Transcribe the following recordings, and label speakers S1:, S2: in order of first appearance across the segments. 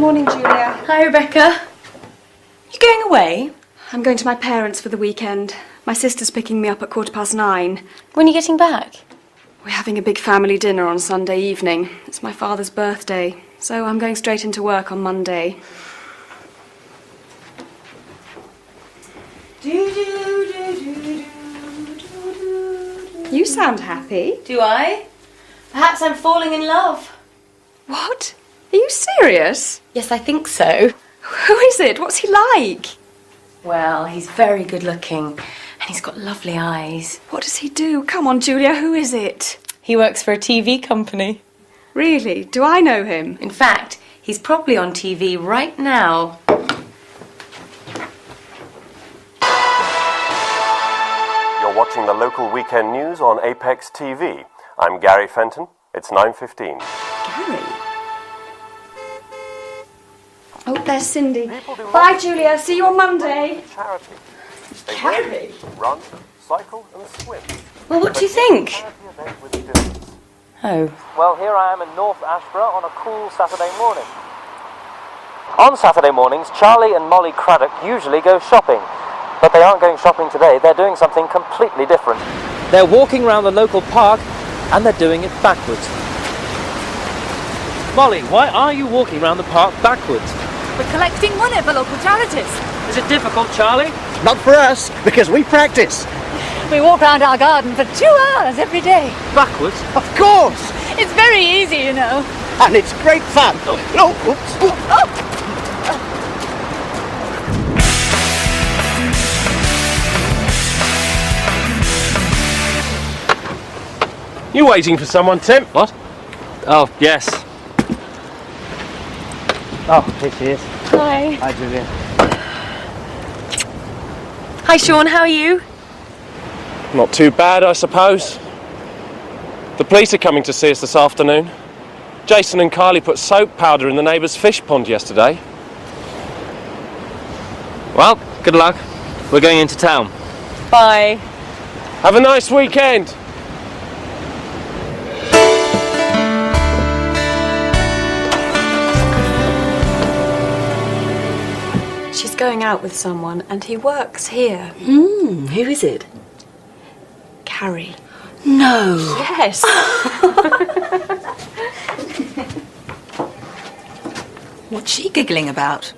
S1: Morning, Julia.
S2: Hi, Rebecca. You going away?
S1: I'm going to my parents for the weekend. My sister's picking me up at 9:15.
S2: When are you getting back?
S1: We're having a big family dinner on Sunday evening. It's my father's birthday, so I'm going straight into work on Monday. You sound happy.
S2: Do I? Perhaps I'm falling in love.
S1: What? Are you serious?
S2: Yes, I think so.
S1: Who is it? What's he like?
S2: Well, he's very good looking, and he's got lovely eyes.
S1: What does he do? Come on, Julia, who is it?
S2: He works for a TV company.
S1: Really? Do I know him?
S2: In fact, he's probably on TV right now.
S3: You're watching the local weekend news on Apex TV. I'm Gary Fenton. It's 9:15.
S1: Gary? Oh, there's Cindy. Bye, Julia. See you on Monday.
S3: Charity. They
S1: Gary?
S3: run, cycle and swim.
S2: Well, what do you think?
S3: Charity event with students.
S2: Oh.
S4: Well, here I am in North Ashborough on a cool Saturday morning. On Saturday mornings, Charlie and Molly Craddock usually go shopping. But they aren't going shopping today, they're doing something completely different. They're walking around the local park, and they're doing it backwards. Molly, why are you walking around the park backwards?
S5: We're collecting money for local charities.
S4: Is it difficult, Charlie?
S6: Not for us, because we practice.
S5: We walk around our garden for 2 hours every day.
S4: Backwards?
S6: Of course!
S5: It's very easy, you know.
S6: And it's great fun. No, oops.
S3: You waiting for someone, Tim?
S4: What? Oh, yes. Oh, here she is.
S2: Hi.
S4: Hi, Julia.
S2: Hi, Sean. How are you?
S3: Not too bad, I suppose. The police are coming to see us this afternoon. Jason and Kylie put soap powder in the neighbour's fish pond yesterday.
S4: Well, good luck. We're going into town.
S2: Bye.
S3: Have a nice weekend.
S1: She's going out with someone, and he works here.
S5: Who is it?
S1: Carrie.
S5: No.
S1: Yes.
S5: What's she giggling about?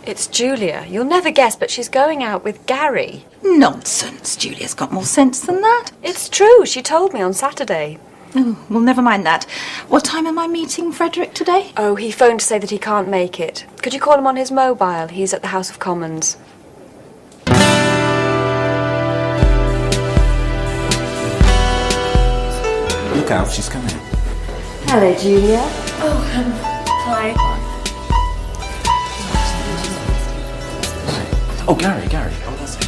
S1: It's Julia. You'll never guess, but she's going out with Gary.
S5: Nonsense. Julia's got more sense than that.
S1: It's true. She told me on Saturday.
S5: Oh, well, never mind that. What time am I meeting Frederick today?
S1: Oh, he phoned to say that he can't make it. Could you call him on his mobile? He's at the House of Commons.
S7: Look out, she's coming.
S1: Hello, Julia.
S2: Hi.
S7: Oh, Gary. Oh, that's good.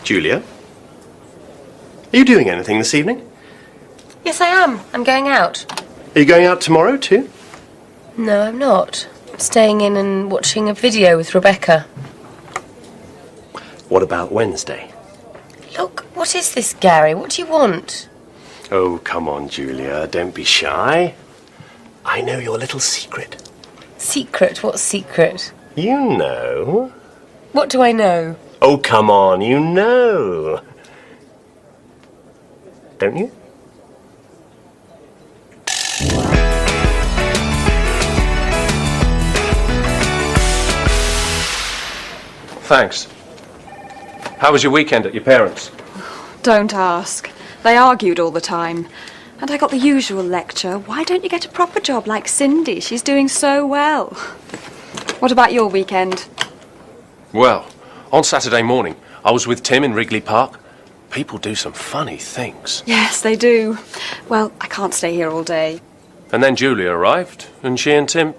S3: Julia? Are you doing anything this evening?
S2: Yes, I am. I'm going out.
S3: Are you going out tomorrow too?
S2: No, I'm not. I'm staying in and watching a video with Rebecca.
S3: What about Wednesday?
S2: Look, what is this, Gary? What do you want?
S3: Oh, come on, Julia. Don't be shy. I know your little secret.
S2: Secret? What secret?
S3: You know.
S2: What do I know?
S3: Oh, come on, you know. Don't you? Thanks. How was your weekend at your parents'?
S1: Don't ask. They argued all the time. And I got the usual lecture. Why don't you get a proper job like Cindy? She's doing so well. What about your weekend?
S3: Well, on Saturday morning, I was with Tim in Wrigley Park. People do some funny things.
S1: Yes, they do. Well, I can't stay here all day.
S3: And then Julia arrived, and she and Tim...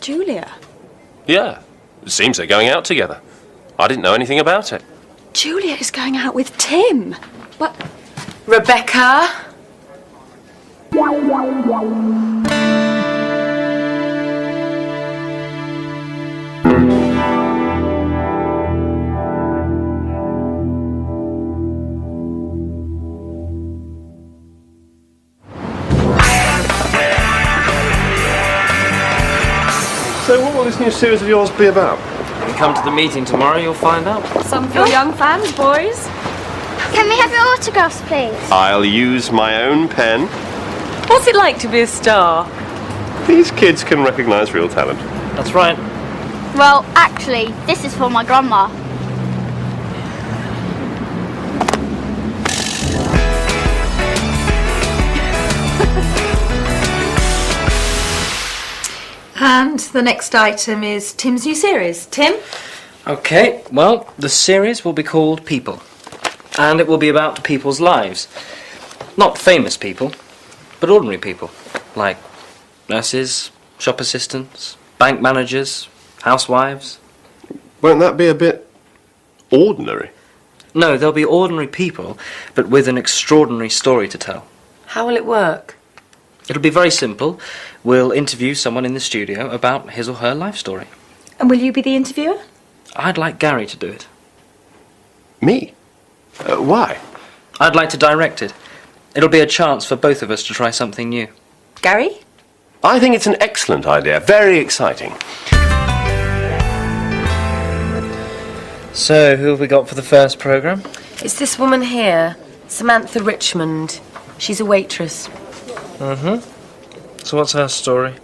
S1: Julia?
S3: Yeah, it seems they're going out together. I didn't know anything about it.
S1: Julia is going out with Tim. What?
S2: Rebecca?
S3: this new series of yours be about?
S4: When you come to the meeting tomorrow, you'll find out.
S1: Some for your young fans, boys.
S8: Can we have your autographs, please?
S3: I'll use my own pen.
S2: What's it like to be a star?
S3: These kids can recognise real talent.
S4: That's right.
S8: Well, actually, this is for my grandma.
S5: And the next item is Tim's new series. Tim?
S4: Okay, well, the series will be called People. And it will be about people's lives. Not famous people, but ordinary people. Like nurses, shop assistants, bank managers, housewives.
S3: Won't that be a bit ordinary?
S4: No, they'll be ordinary people, but with an extraordinary story to tell.
S2: How will it work?
S4: It'll be very simple. We'll interview someone in the studio about his or her life story.
S5: And will you be the interviewer?
S4: I'd like Gary to do it.
S3: Me? Why?
S4: I'd like to direct it. It'll be a chance for both of us to try something new.
S5: Gary?
S3: I think it's an excellent idea. Very exciting.
S4: So, who have we got for the first programme?
S2: It's this woman here, Samantha Richmond. She's a waitress.
S4: So what's her story?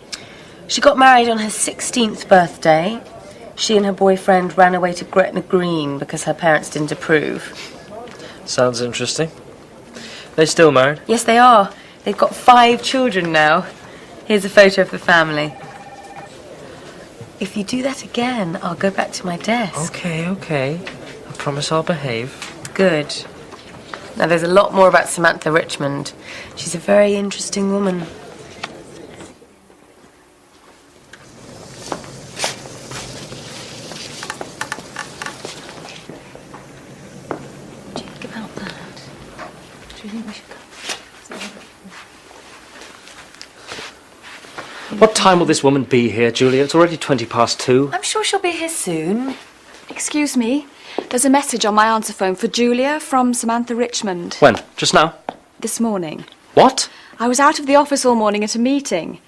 S2: She got married on her 16th birthday. She and her boyfriend ran away to Gretna Green because her parents didn't approve.
S4: Sounds interesting. They still married?
S2: Yes, they are. They've got 5 children now. Here's a photo of the family. If you do that again, I'll go back to my desk.
S4: Okay. I promise I'll behave.
S2: Good. Now, there's a lot more about Samantha Richmond. She's a very interesting woman.
S5: What do you think about that? Do you think we should go?
S4: What time will this woman be here, Julia? It's already 2:20.
S2: I'm sure she'll be here soon.
S1: Excuse me. There's a message on my answer phone for Julia from Samantha Richmond.
S4: When? Just now?
S1: This morning.
S4: What?
S1: I was out of the office all morning at a meeting.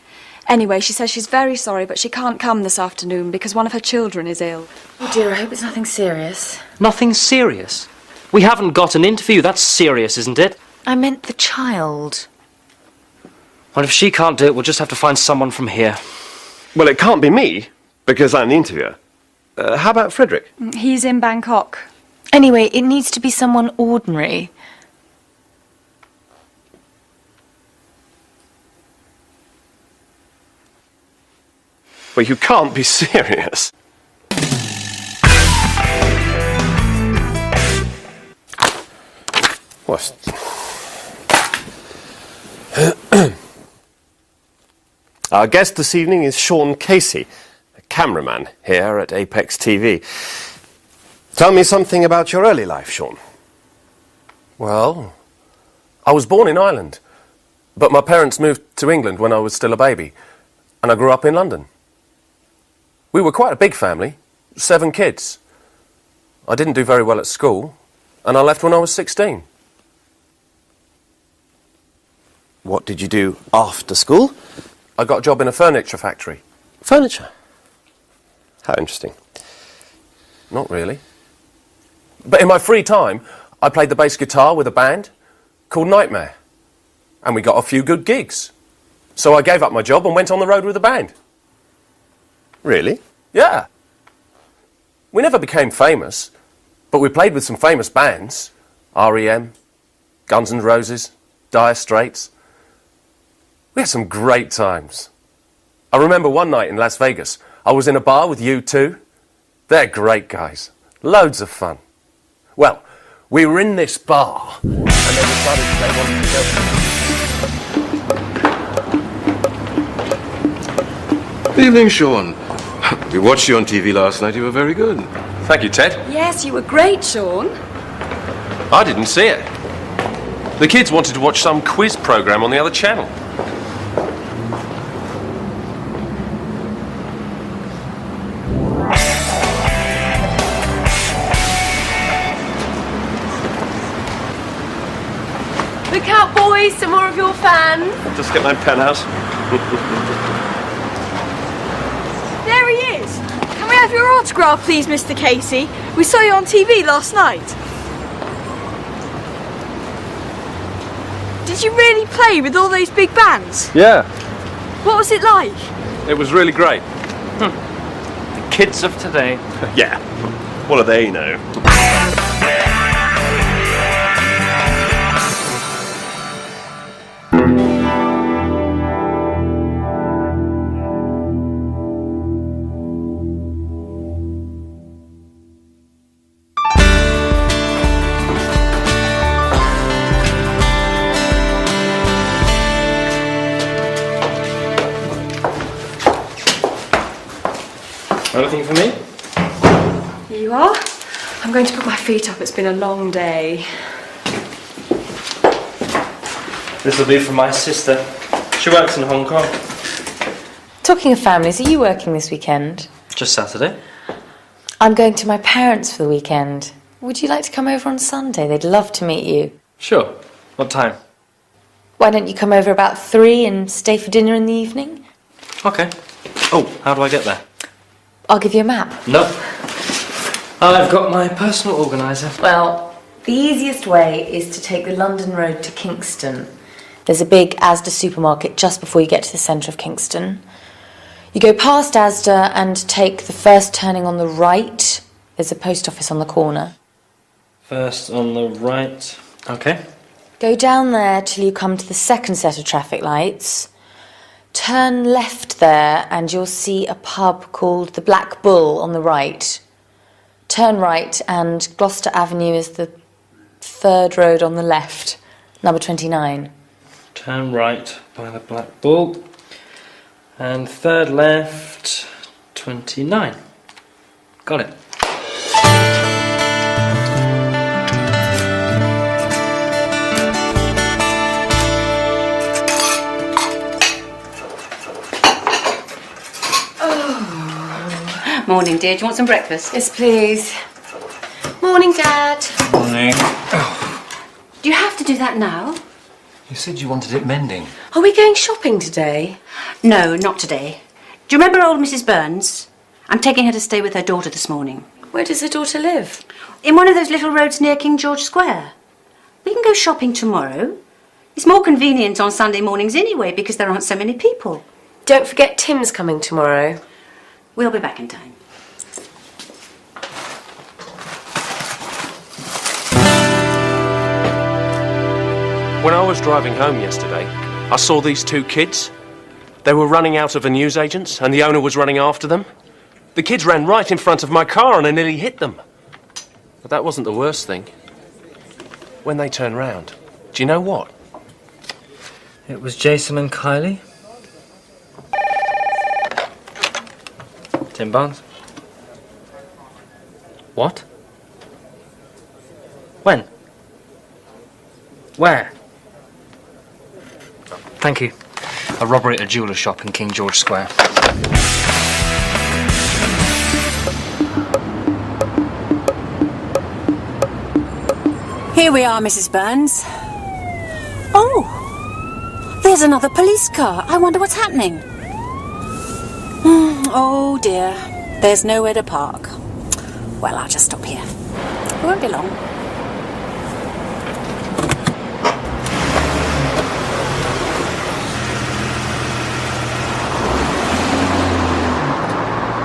S1: Anyway, she says she's very sorry, but she can't come this afternoon because one of her children is ill.
S2: Oh dear, I hope it's nothing serious.
S4: Nothing serious? We haven't got an interview. That's serious, isn't it?
S2: I meant the child.
S4: Well, if she can't do it, we'll just have to find someone from here.
S3: Well, it can't be me, because I'm the interviewer. How about Frederick?
S1: He's in Bangkok.
S2: Anyway, it needs to be someone ordinary.
S3: Well, you can't be serious. What? Our guest this evening is Sean Casey, a cameraman here at Apex TV. Tell me something about your early life, Sean. Well, I was born in Ireland, but my parents moved to England when I was still a baby, and I grew up in London. We were quite a big family, 7 kids. I didn't do very well at school, and I left when I was 16. What did you do after school? I got a job in a furniture factory. Furniture? How interesting. Not really. But in my free time, I played the bass guitar with a band called Nightmare. And we got a few good gigs. So I gave up my job and went on the road with the band. Really? Yeah. We never became famous, but we played with some famous bands. R.E.M., Guns N' Roses, Dire Straits. We had some great times. I remember one night in Las Vegas, I was in a bar with U2. They're great guys. Loads of fun. Well, we were in this bar, and they decided they wanted to go.
S9: Evening, Sean. We watched you on TV last night. You were very good.
S3: Thank you, Ted.
S1: Yes, you were great, Sean.
S3: I didn't see it. The kids wanted to watch some quiz program on the other channel.
S2: Look out, boys, some more of your fans.
S3: Just get my pen out.
S1: There he is.
S10: have your autograph, please, Mr. Casey? We saw you on TV last night. Did you really play with all those big bands?
S4: Yeah,
S10: What was it like?
S4: it was really great.
S11: The kids of today.
S9: Yeah. What do they know?
S11: Anything for me?
S1: Here you are. I'm going to put my feet up. It's been a long day.
S11: This will be for my sister. She works in Hong Kong.
S2: Talking of families, are you working this weekend?
S11: Just Saturday.
S2: I'm going to my parents for the weekend. Would you like to come over on Sunday? They'd love to meet you.
S11: Sure. What time?
S2: Why don't you come over about 3 and stay for dinner in the evening?
S11: Okay. Oh, how do I get there?
S2: I'll give you a map.
S11: No. I've got my personal organiser.
S2: Well, the easiest way is to take the London Road to Kingston. There's a big Asda supermarket just before you get to the centre of Kingston. You go past Asda and take the first turning on the right. There's a post office on the corner.
S11: First on the right. Okay.
S2: Go down there till you come to the second set of traffic lights. Turn left there and you'll see a pub called the Black Bull on the right. Turn right and Gloucester Avenue is the third road on the left, number 29.
S11: Turn right by the Black Bull. And third left, 29. Got it.
S12: Morning, dear. Do you want some breakfast?
S2: Yes, please. Morning, Dad.
S7: Morning.
S12: Do you have to do that now?
S7: You said you wanted it mending.
S2: Are we going shopping today?
S12: No, not today. Do you remember old Mrs. Burns? I'm taking her to stay with her daughter this morning.
S2: Where does her daughter live?
S12: In one of those little roads near King George Square. We can go shopping tomorrow. It's more convenient on Sunday mornings anyway because there aren't so many people.
S2: Don't forget Tim's coming tomorrow.
S12: We'll be back in time.
S3: When I was driving home yesterday, I saw these two kids. They were running out of a newsagent's and the owner was running after them. The kids ran right in front of my car and I nearly hit them. But that wasn't the worst thing. When they turned round, do you know what?
S11: It was Jason and Kylie. Tim Barnes. What? When? Where? Thank you. A robbery at a jeweller's shop in King George Square.
S12: Here we are, Mrs. Burns. Oh, there's another police car. I wonder what's happening. Oh dear, there's nowhere to park. Well, I'll just stop here. It won't be long.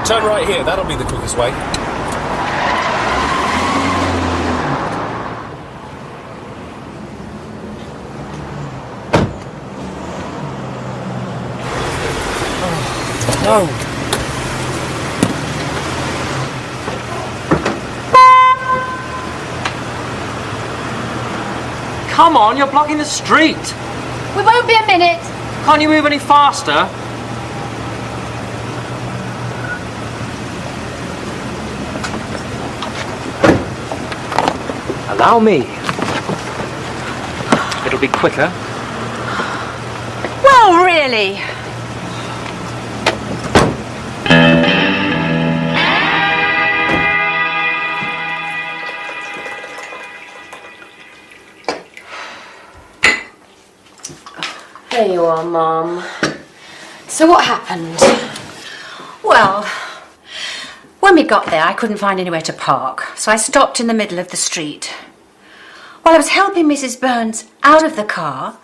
S13: Turn right here, that'll be the quickest way. No.
S11: Come on, you're blocking the street.
S8: We won't be a minute.
S11: Can't you move any faster? Allow me. It'll be quicker.
S12: Well, really?
S2: There you are, Mum. So what happened?
S12: Well, When we got there, I couldn't find anywhere to park, so I stopped in the middle of the street. While I was helping Mrs. Burns out of the car,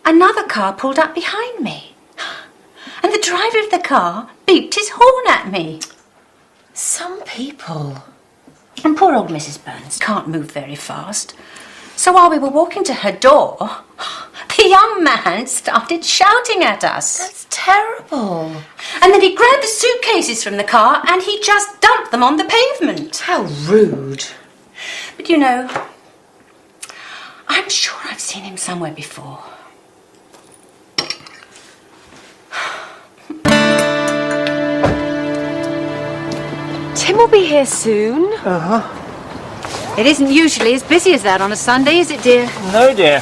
S12: another car pulled up behind me. And the driver of the car beeped his horn at me.
S2: Some people.
S12: And poor old Mrs. Burns can't move very fast. So while we were walking to her door, the young man started shouting at us.
S2: That's terrible.
S12: And then he grabbed the suitcases from the car and he just dumped them on the pavement.
S2: How rude.
S12: But you know, I'm sure I've seen him somewhere before.
S1: Tim will be here soon.
S6: Uh-huh.
S12: It isn't usually as busy as that on a Sunday, is it, dear?
S11: No, dear.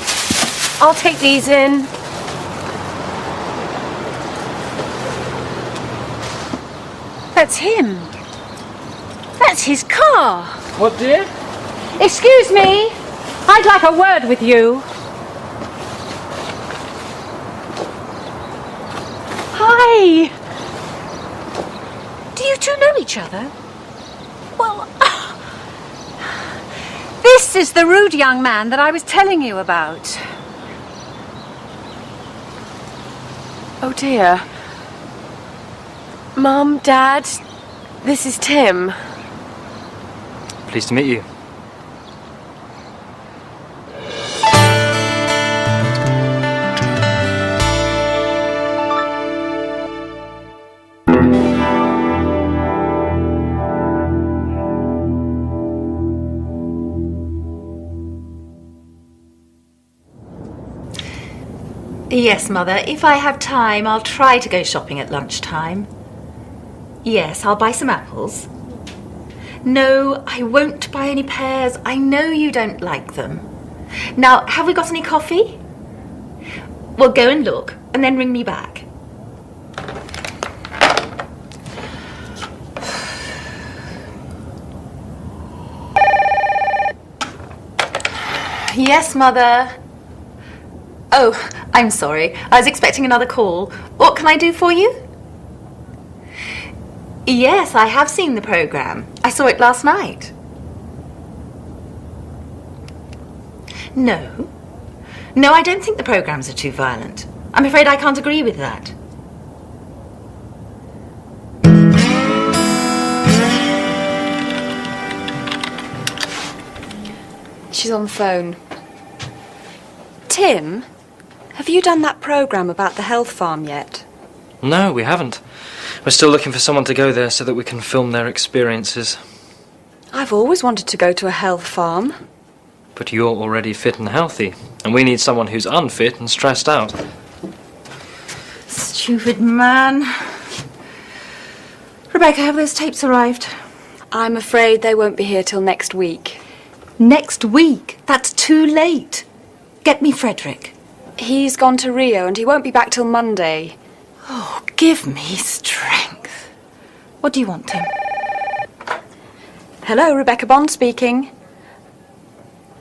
S1: I'll take these in. That's him. That's his car.
S11: What, dear?
S1: Excuse me. I'd like a word with you. Hi. Do you two know each other?
S12: Well, this is the rude young man that I was telling you about.
S1: Oh dear. Mum, Dad, this is Tim.
S11: Pleased to meet you.
S5: Yes, Mother. If I have time, I'll try to go shopping at lunchtime. Yes, I'll buy some apples. No, I won't buy any pears. I know you don't like them. Now, have we got any coffee? Well, go and look, and then ring me back. Yes, Mother. Oh, I'm sorry. I was expecting another call. What can I do for you? Yes, I have seen the programme. I saw it last night. No. No, I don't think the programmes are too violent. I'm afraid I can't agree with that.
S1: She's on the phone. Tim, have you done that programme about the health farm yet?
S11: No, we haven't. We're still looking for someone to go there so that we can film their experiences.
S1: I've always wanted to go to a health farm.
S11: But you're already fit and healthy, and we need someone who's unfit and stressed out.
S5: Stupid man. Rebecca, have those tapes arrived?
S1: I'm afraid they won't be here till next week.
S5: Next week? That's too late. Get me Frederick.
S1: He's gone to Rio and he won't be back till Monday.
S5: Oh, give me strength. What do you want, Tim?
S1: Hello, Rebecca Bond speaking.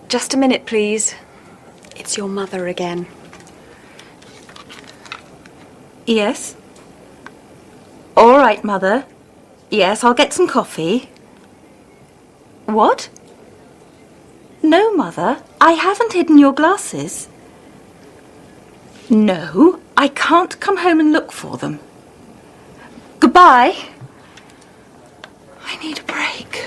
S1: Just a minute, please. It's your mother again.
S5: Yes? All right, Mother. Yes, I'll get some coffee. What? No, Mother. I haven't hidden your glasses. No, I can't come home and look for them. Goodbye. I need a break.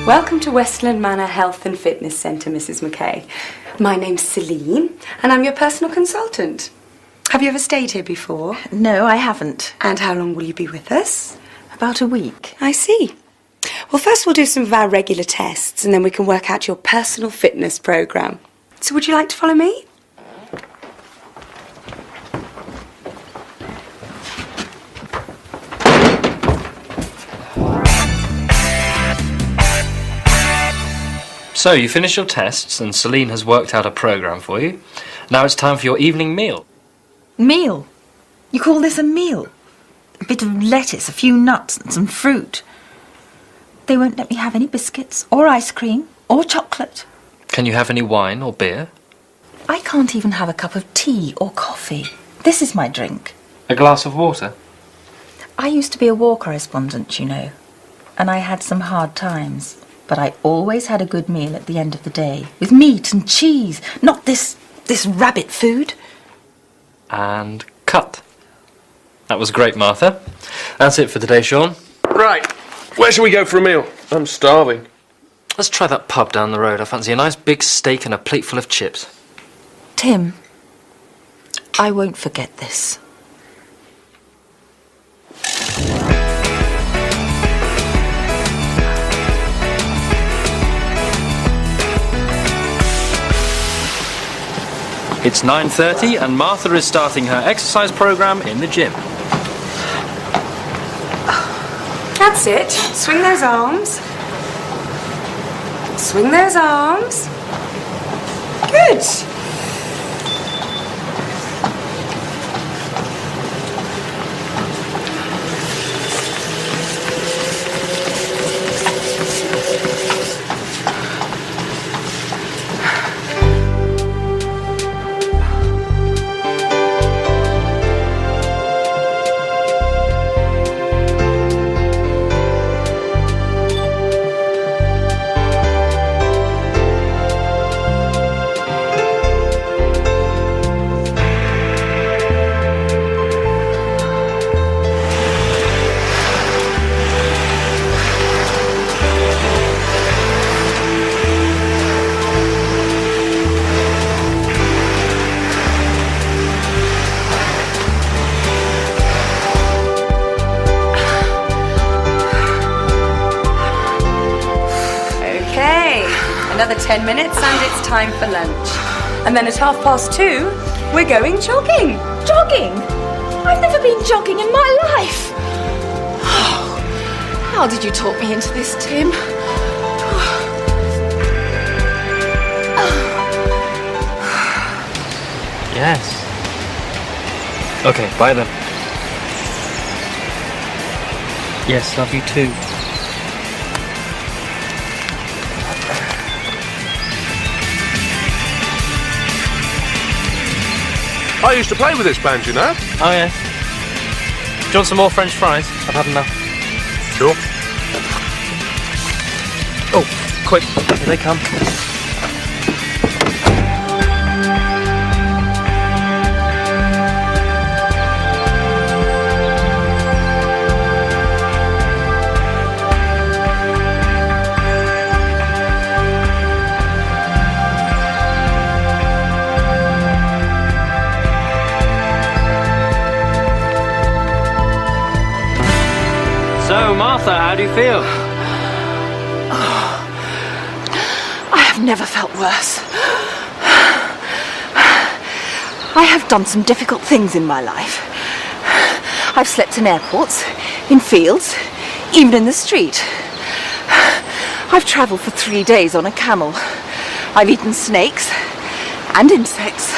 S14: Welcome to Westland Manor Health and Fitness Centre, Mrs. McKay. My name's Celine, and I'm your personal consultant. Have you ever stayed here before?
S5: No, I haven't.
S14: And how long will you be with us?
S5: About a week.
S14: I see. Well, first we'll do some of our regular tests, and then we can work out your personal fitness programme. So would you like to follow me?
S11: So, you finished your tests and Celine has worked out a programme for you. Now it's time for your evening meal.
S5: Meal? You call this a meal? A bit of lettuce, a few nuts and some fruit. They won't let me have any biscuits or ice cream or chocolate.
S11: Can you have any wine or beer?
S5: I can't even have a cup of tea or coffee. This is my drink.
S11: A glass of water?
S5: I used to be a war correspondent, you know, and I had some hard times. But I always had a good meal at the end of the day, with meat and cheese, not this rabbit food.
S11: And cut. That was great, Martha. That's it for today, Sean.
S3: Right. Where shall we go for a meal? I'm starving.
S11: Let's try that pub down the road. I fancy a nice big steak and a plate full of chips.
S5: Tim, I won't forget this.
S11: It's 9:30 and Martha is starting her exercise programme in the gym.
S14: That's it. Swing those arms. Swing those arms. Good. Another 10 minutes and it's time for lunch. And then at 2:30, we're going jogging.
S10: Jogging? I've never been jogging in my life. How did you talk me into this, Tim?
S11: Yes. Okay, bye then. Yes, love you too.
S3: I used to play with this band, you know.
S11: Oh, yeah. Do you want some more French fries? I've had enough.
S3: Sure.
S11: Oh, quick. Here they come. So, Martha, how do you feel?
S1: I have never felt worse. I have done some difficult things in my life. I've slept in airports, in fields, even in the street. I've travelled for 3 days on a camel. I've eaten snakes and insects.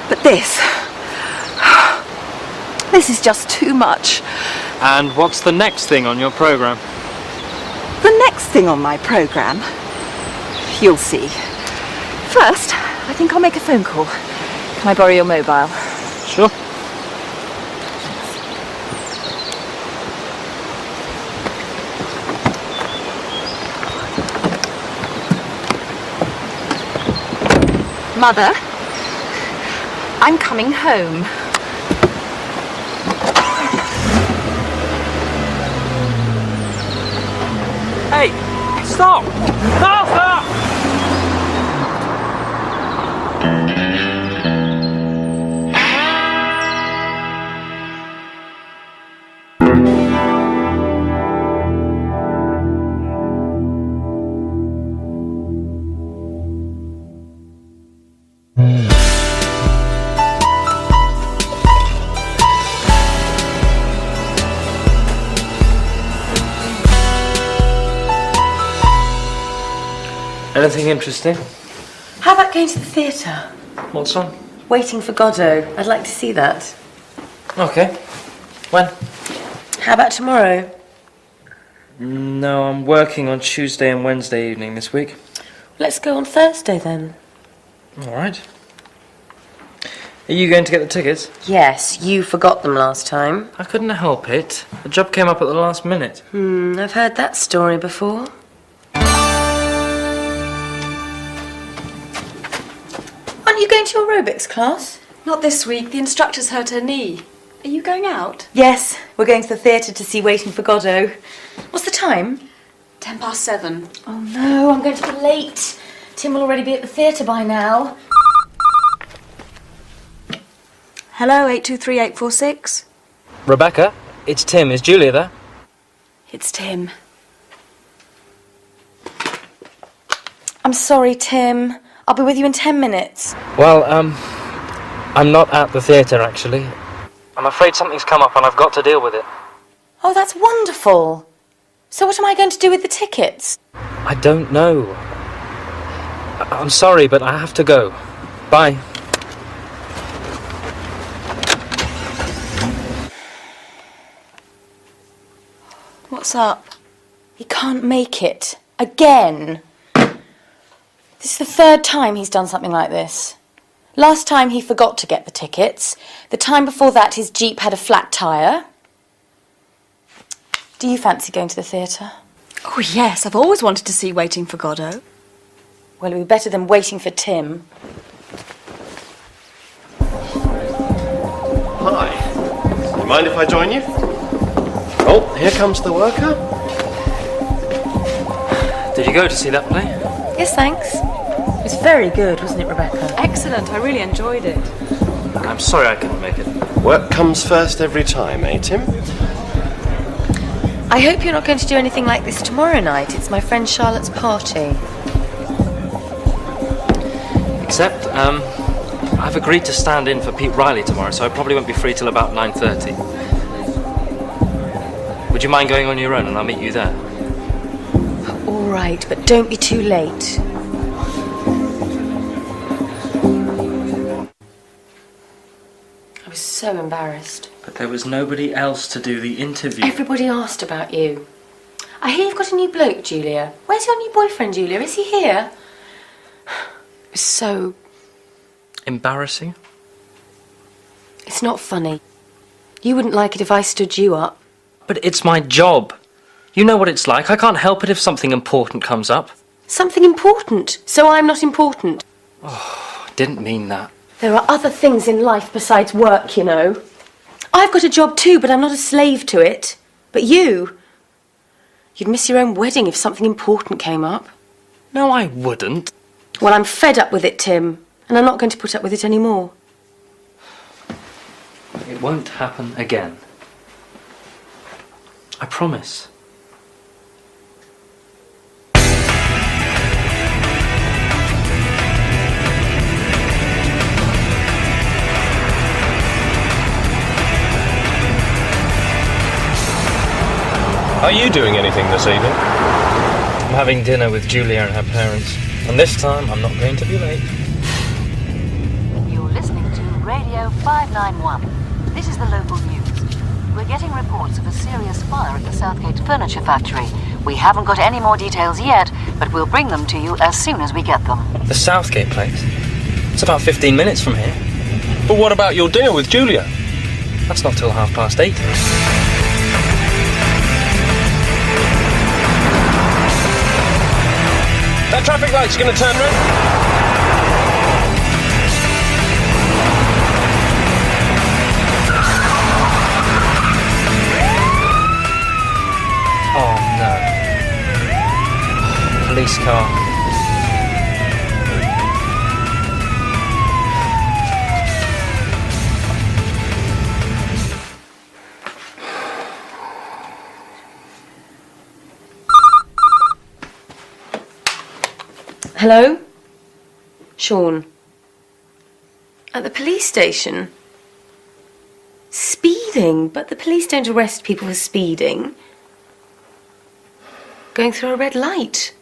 S1: But this is just too much.
S11: And what's the next thing on your programme?
S1: The next thing on my programme? You'll see. First, I think I'll make a phone call. Can I borrow your mobile?
S11: Sure.
S1: Mother, I'm coming home.
S13: Hey, stop! Martha!
S11: Anything interesting?
S2: How about going to the theatre?
S11: What's on?
S2: Waiting for Godot. I'd like to see that.
S11: Okay. When?
S2: How about tomorrow?
S11: No, I'm working on Tuesday and Wednesday evening this week.
S2: Let's go on Thursday then.
S11: All right. Are you going to get the tickets?
S2: Yes, you forgot them last time.
S11: I couldn't help it. The job came up at the last minute.
S2: I've heard that story before. Aren't you going to your aerobics class?
S14: Not this week. The instructor's hurt her knee. Are you going out?
S2: Yes, we're going to the theatre to see Waiting for Godot. What's the time?
S14: 7:10.
S2: Oh no, I'm going to be late. Tim will already be at the theatre by now.
S14: Hello, 823846.
S11: Rebecca, it's Tim. Is Julia there?
S14: It's Tim.
S2: I'm sorry, Tim. I'll be with you in 10 minutes.
S11: Well, I'm not at the theatre, actually. I'm afraid something's come up and I've got to deal with it.
S2: Oh, that's wonderful. So what am I going to do with the tickets?
S11: I don't know. I'm sorry, but I have to go. Bye.
S14: What's up?
S2: He can't make it. Again. This is the third time he's done something like this. Last time he forgot to get the tickets. The time before that his Jeep had a flat tyre. Do you fancy going to the theatre?
S14: Oh, yes. I've always wanted to see Waiting for Godot.
S2: Well, it'll be better than waiting for Tim.
S3: Hi. You mind if I join you? Oh, here comes the worker.
S11: Did you go to see that play?
S2: Yes, thanks. It was very good, wasn't it, Rebecca?
S14: Excellent. I really enjoyed it.
S11: I'm sorry I couldn't make it.
S3: Work comes first every time, eh, Tim?
S2: I hope you're not going to do anything like this tomorrow night. It's my friend Charlotte's party.
S11: Except, I've agreed to stand in for Pete Riley tomorrow, so I probably won't be free till about 9:30. Would you mind going on your own and I'll meet you there?
S2: All right, but don't be too late. I was so embarrassed.
S11: But there was nobody else to do the interview.
S2: Everybody asked about you. I hear you've got a new bloke, Julia. Where's your new boyfriend, Julia? Is he here? It was so...
S11: Embarrassing?
S2: It's not funny. You wouldn't like it if I stood you up.
S11: But it's my job. You know what it's like. I can't help it if something important comes up.
S2: Something important? So I'm not important?
S11: Oh, I didn't mean that.
S2: There are other things in life besides work, you know. I've got a job too, but I'm not a slave to it. But you'd miss your own wedding if something important came up.
S11: No, I wouldn't.
S2: Well, I'm fed up with it, Tim, and I'm not going to put up with it anymore.
S11: It won't happen again. I promise.
S3: Are you doing anything this evening?
S11: I'm having dinner with Julia and her parents. And this time, I'm not going to be late.
S15: You're listening to Radio 591. This is the local news. We're getting reports of a serious fire at the Southgate Furniture Factory. We haven't got any more details yet, but we'll bring them to you as soon as we get them.
S11: The Southgate place? It's about 15 minutes from here.
S3: But what about your dinner with Julia?
S11: That's not till 8:30.
S3: That traffic light's going to turn red.
S11: Oh no. Police car.
S2: Hello? Sean. At the police station? Speeding? But the police don't arrest people for speeding. Going through a red light.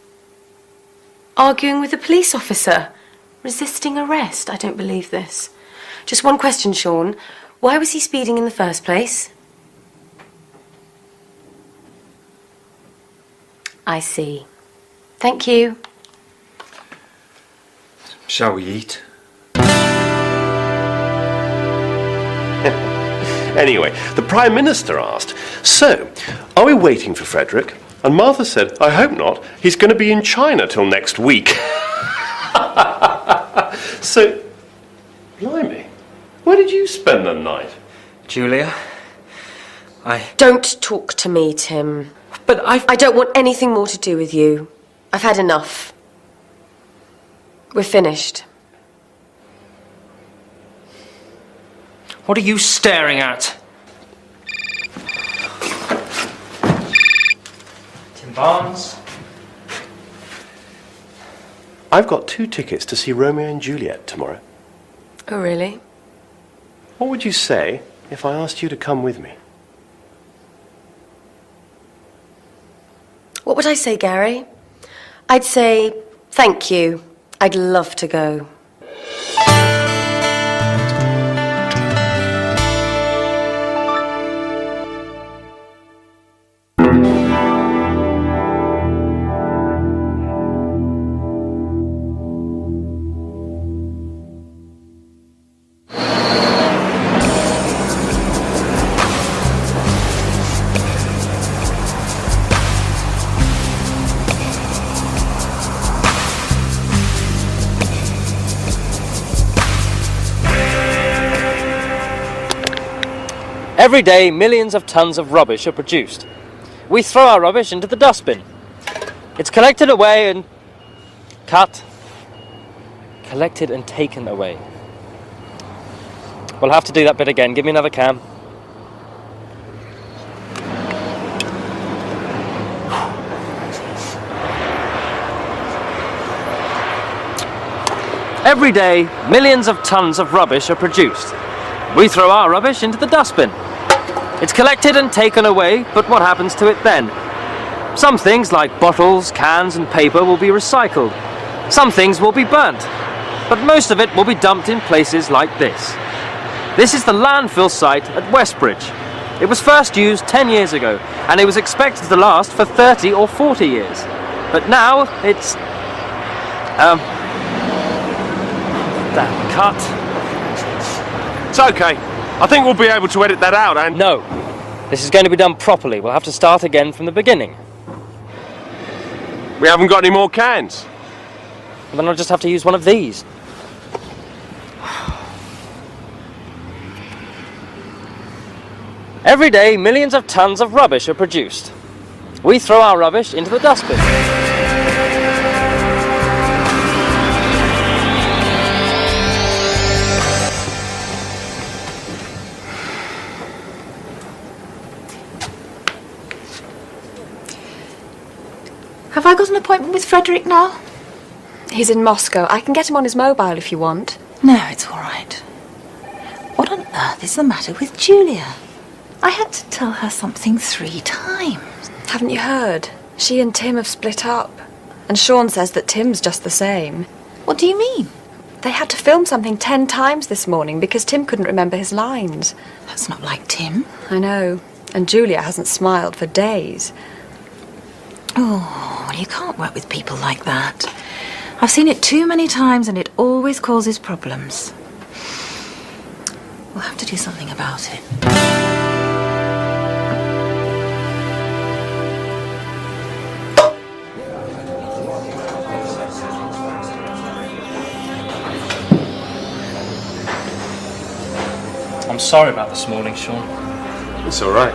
S14: Arguing with a police officer? Resisting arrest? I don't believe this. Just one question, Sean. Why was he speeding in the first place? I see. Thank you.
S9: Shall we eat? Anyway, the Prime Minister asked, "So, are we waiting for Frederick?" And Martha said, "I hope not. He's going to be in China till next week." So, blimey, where did you spend the night?
S11: Julia,
S14: Don't talk to me, Tim.
S11: But
S14: I don't want anything more to do with you. I've had enough. We're finished.
S11: What are you staring at? Tim Barnes?
S9: I've got 2 tickets to see Romeo and Juliet tomorrow.
S14: Oh, really?
S9: What would you say if I asked you to come with me?
S14: What would I say, Gary? I'd say, thank you. I'd love to go.
S11: Every day, millions of tons of rubbish are produced. We throw our rubbish into the dustbin. It's collected away and collected and taken away. We'll have to do that bit again. Give me another can. Every day, millions of tons of rubbish are produced. We throw our rubbish into the dustbin. It's collected and taken away, but what happens to it then? Some things like bottles, cans and paper will be recycled. Some things will be burnt, but most of it will be dumped in places like this. This is the landfill site at Westbridge. It was first used 10 years ago, and it was expected to last for 30 or 40 years. But now it's... that cut.
S9: It's okay. I think we'll be able to edit that out, and...
S11: No. This is going to be done properly. We'll have to start again from the beginning.
S9: We haven't got any more cans.
S11: Then I'll just have to use one of these. Every day, millions of tons of rubbish are produced. We throw our rubbish into the dustbin.
S5: Have I got an appointment with Frederick now?
S14: He's in Moscow. I can get him on his mobile if you want.
S5: No, it's all right. What on earth is the matter with Julia? I had to tell her something 3 times.
S14: Haven't you heard? She and Tim have split up. And Sean says that Tim's just the same.
S5: What do you mean?
S14: They had to film something 10 times this morning because Tim couldn't remember his lines.
S5: That's not like Tim.
S14: I know. And Julia hasn't smiled for days.
S5: Oh, well, you can't work with people like that. I've seen it too many times and it always causes problems. We'll have to do something about it.
S11: I'm sorry about this morning, Sean.
S9: It's all right.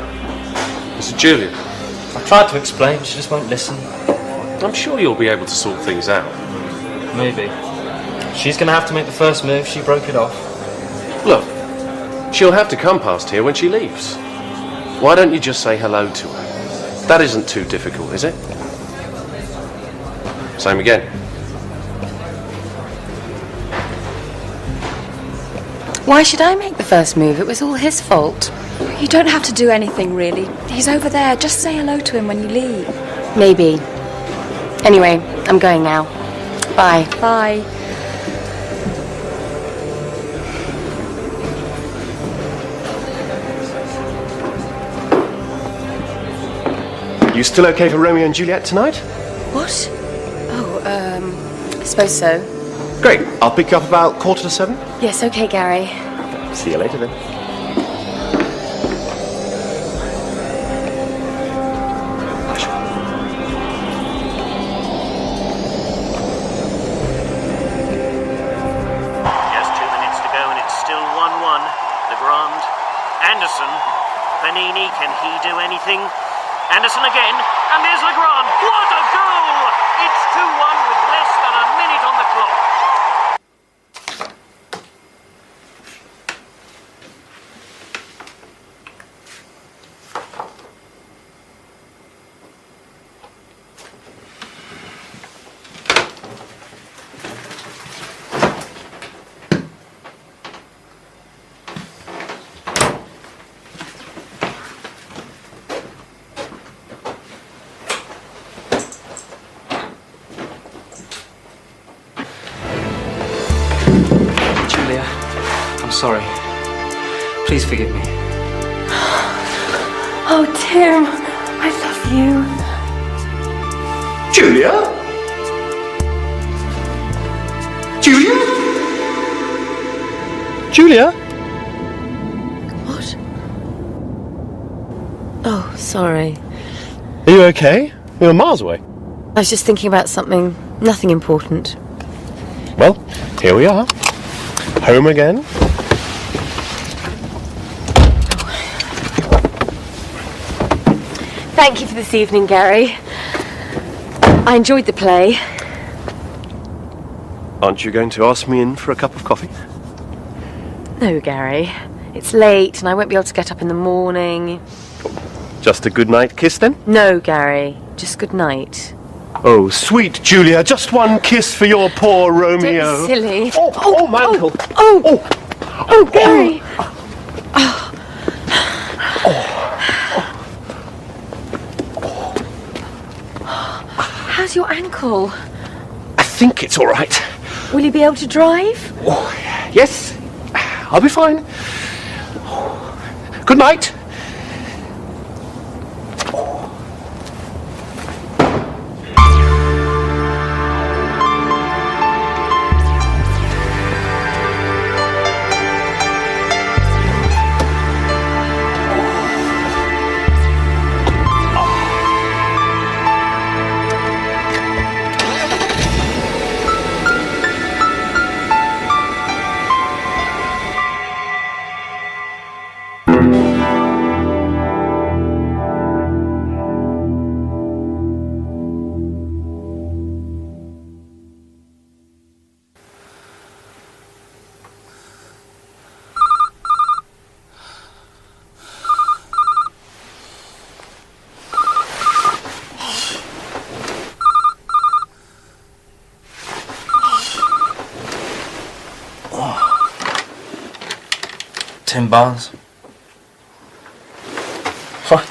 S9: It's Julia.
S11: I tried to explain, she just won't listen.
S9: I'm sure you'll be able to sort things out.
S11: Maybe. She's going to have to make the first move. She broke it off.
S9: Look, she'll have to come past here when she leaves. Why don't you just say hello to her? That isn't too difficult, is it? Same again.
S14: Why should I make the first move? It was all his fault. You don't have to do anything, really. He's over there. Just say hello to him when you leave. Maybe. Anyway, I'm going now.
S2: Bye.
S14: Bye.
S9: You still okay for Romeo and Juliet tonight?
S14: What? Oh, I suppose so.
S9: Great. I'll pick you up about 6:45.
S14: Yes, okay, Gary.
S9: See you later then.
S16: Just 2 minutes to go and it's still 1-1. Legrand. Anderson. Panini, can he do anything? Anderson again, and there's Legrand. What a goal! It's 2-1 with less than a minute on the clock.
S7: I'm sorry. Please forgive me.
S14: Oh, Tim, I love you.
S9: Julia? Julia? Julia?
S2: What? Oh, sorry.
S9: Are you okay? You're miles away.
S2: I was just thinking about something, nothing important.
S9: Well, here we are. Home again.
S14: Thank you for this evening, Gary. I enjoyed the play.
S9: Aren't you going to ask me in for a cup of coffee?
S14: No, Gary. It's late and I won't be able to get up in the morning.
S9: Just a good night kiss then?
S14: No, Gary. Just good night.
S9: Oh, sweet Julia, just one kiss for your poor Romeo.
S14: Don't be silly.
S9: Oh, my ankle.
S14: Oh, Gary. How's your ankle?
S9: I think it's all right.
S14: Will you be able to drive?
S9: Oh, yes, I'll be fine. Good night.
S7: Tim Barnes.
S3: What?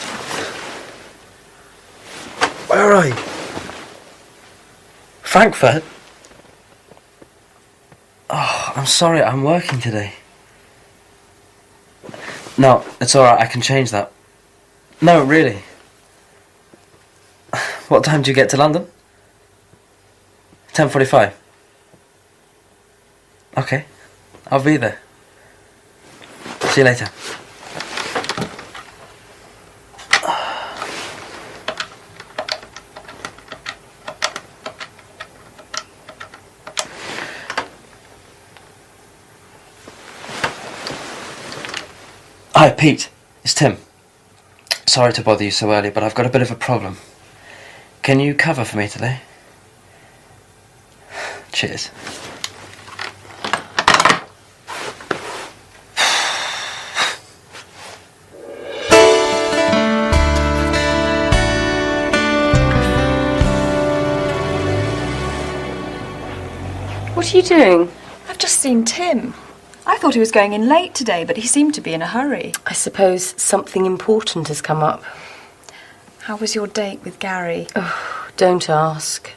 S3: Where are you? Frankfurt?
S7: Oh, I'm sorry, I'm working today. No, it's alright, I can change that. No, really. What time do you get to London? 10:45. Okay, I'll be there. See you later. Hi, Pete. It's Tim. Sorry to bother you so early, but I've got a bit of a problem. Can you cover for me today? Cheers.
S14: What are you doing?
S10: I've just seen Tim. I thought he was going in late today, but he seemed to be in a hurry.
S14: I suppose something important has come up.
S10: How was your date with Gary?
S14: Oh, don't ask.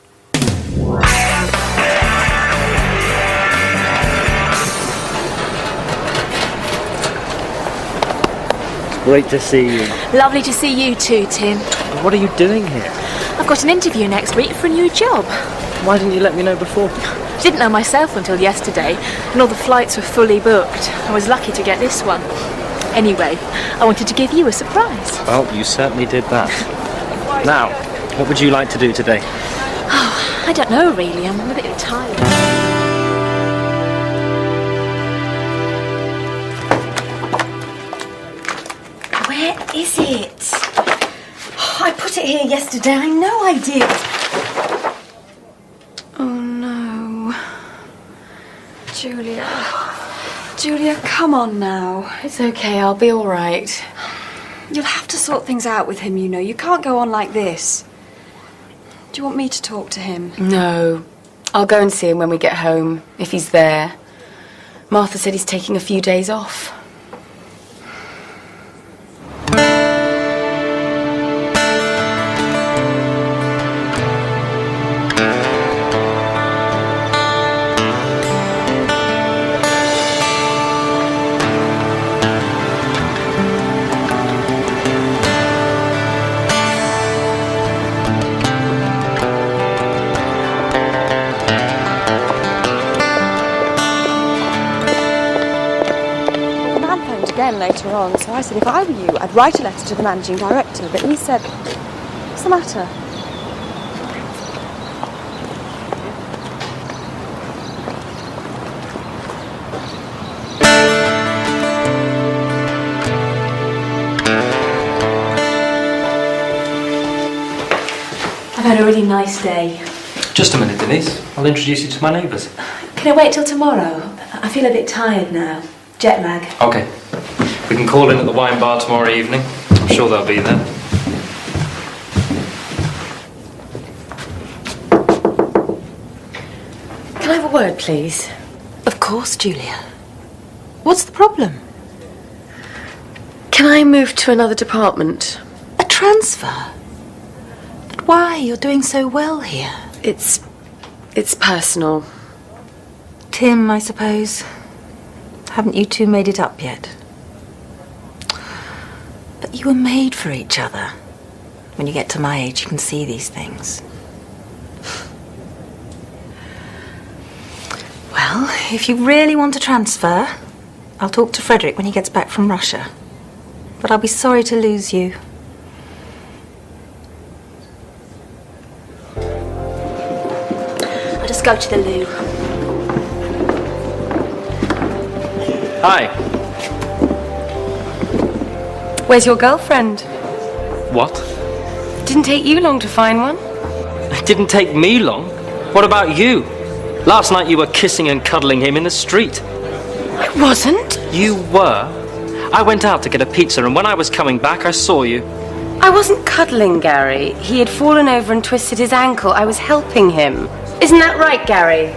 S17: Great to see you.
S18: Lovely to see you too, Tim.
S11: What are you doing here?
S18: I've got an interview next week for a new job.
S11: Why didn't you let me know before?
S18: Didn't know myself until yesterday, and all the flights were fully booked. I was lucky to get this one. Anyway, I wanted to give you a surprise.
S11: Well, you certainly did that. Now, what would you like to do today?
S18: Oh, I don't know really. I'm a bit tired.
S12: Where is it? Oh, I put it here yesterday. I know I did.
S10: Oh no. Julia. Julia, come on now.
S14: It's okay, I'll be all right.
S10: You'll have to sort things out with him, you know. You can't go on like this. Do you want me to talk to him?
S14: No. I'll go and see him when we get home, if he's there. Martha said he's taking a few days off.
S10: Later on, so I said if I were you, I'd write a letter to the managing director, but he said, what's the matter?
S18: I've had a really nice day.
S7: Just a minute, Denise. I'll introduce you to my neighbours.
S18: Can I wait till tomorrow? I feel a bit tired now. Jet lag.
S7: Okay. We can call in at the wine bar tomorrow evening. I'm sure they'll be there.
S18: Can I have a word, please?
S1: Of course, Julia. What's the problem?
S14: Can I move to another department?
S1: A transfer? But why? You're doing so well here.
S14: It's personal.
S1: Tim, I suppose. Haven't you two made it up yet? But you were made for each other. When you get to my age, you can see these things. Well, if you really want to transfer, I'll talk to Frederick when he gets back from Russia. But I'll be sorry to lose you.
S18: I'll just go to the loo.
S11: Hi.
S14: Where's your girlfriend?
S11: What?
S14: Didn't take you long to find one.
S11: It didn't take me long. What about you? Last night you were kissing and cuddling him in the street.
S14: I wasn't.
S11: You were. I went out to get a pizza, and when I was coming back, I saw you.
S14: I wasn't cuddling Gary. He had fallen over and twisted his ankle. I was helping him. Isn't that right, Gary?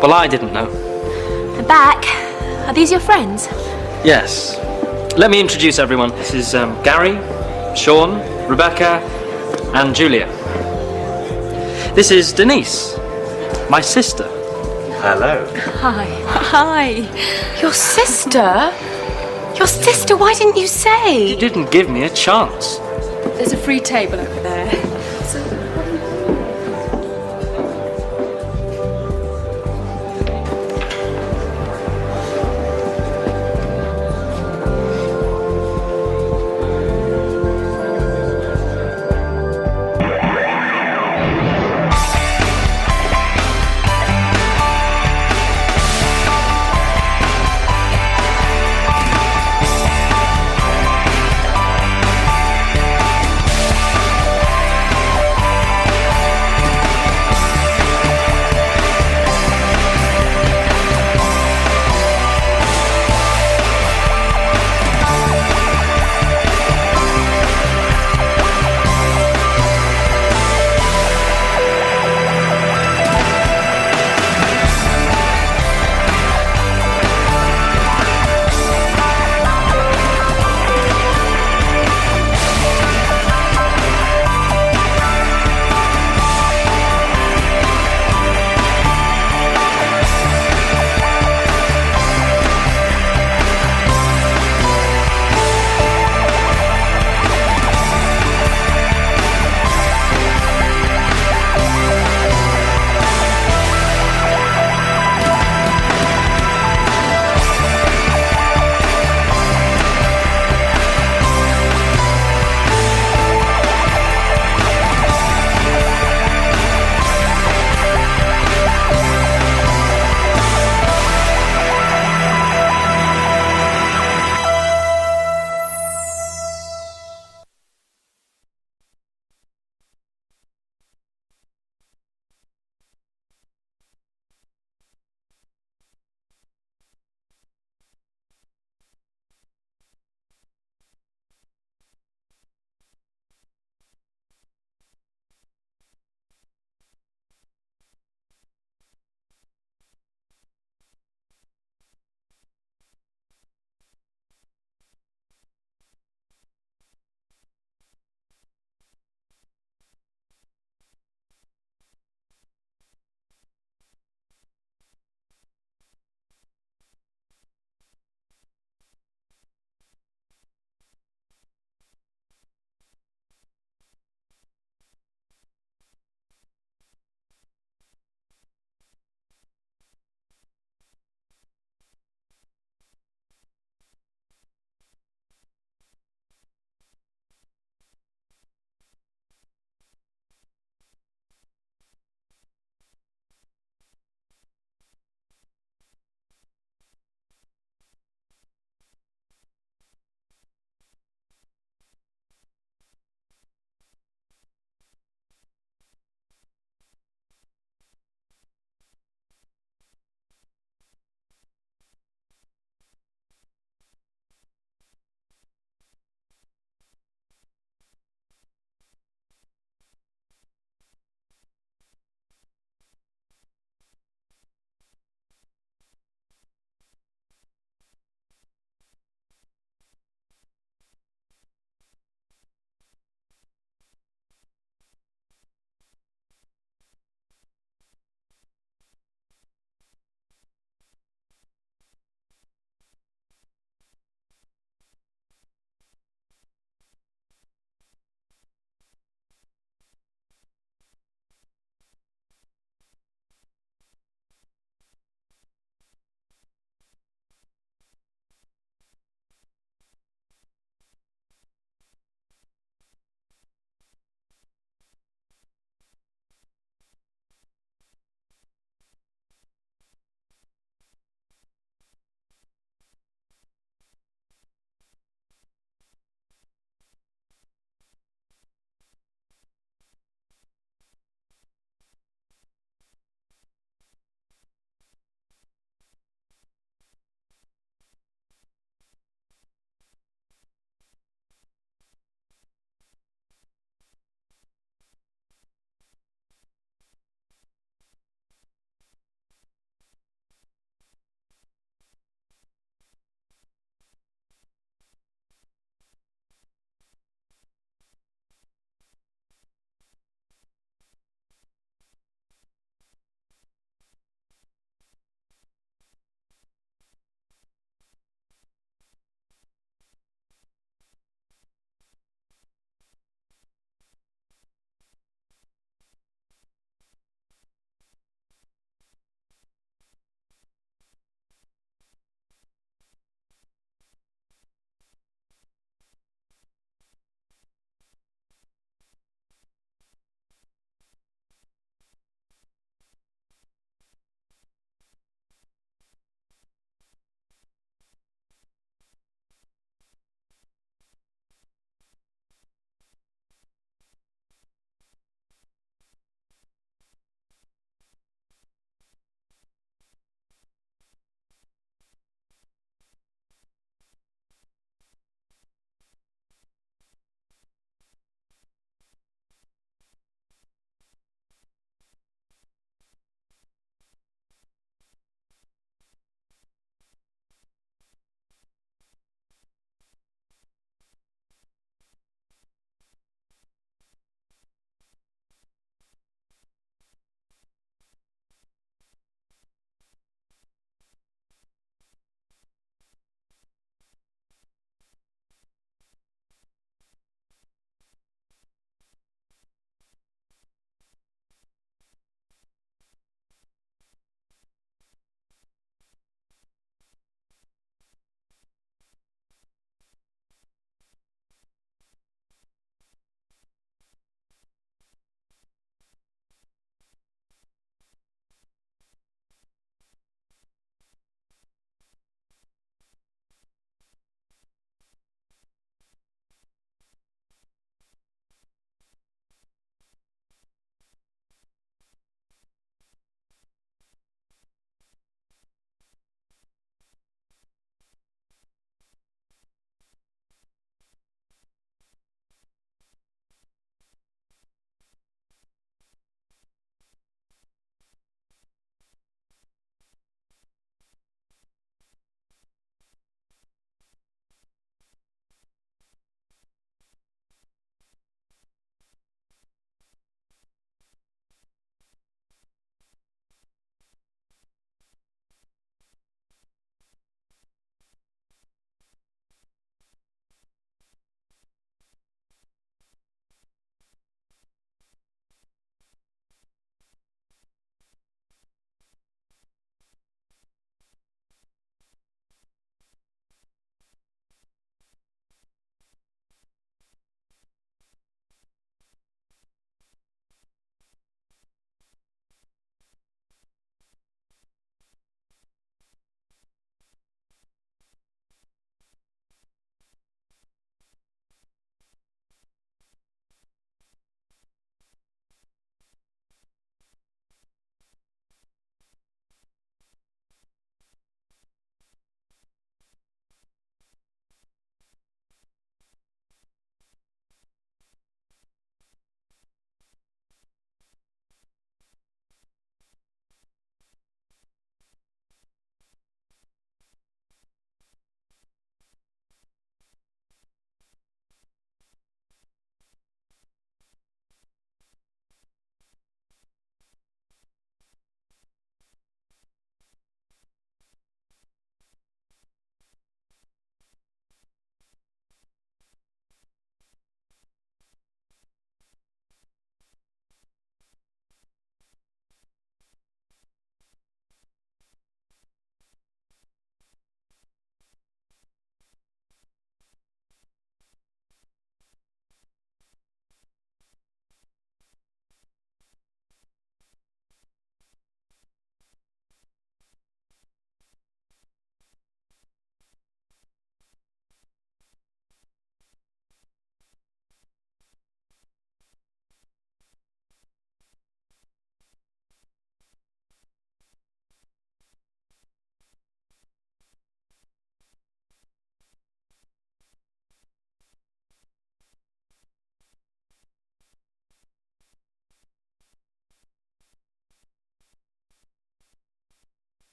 S11: Well, I didn't know.
S18: I'm back. Are these your friends?
S11: Yes. Let me introduce everyone. This is Gary, Sean, Rebecca, and Julia. This is Denise, my sister.
S3: Hello.
S14: Hi. Hi. Your sister? Your sister? Why didn't you say?
S11: You didn't give me a chance.
S14: There's a free table over there. So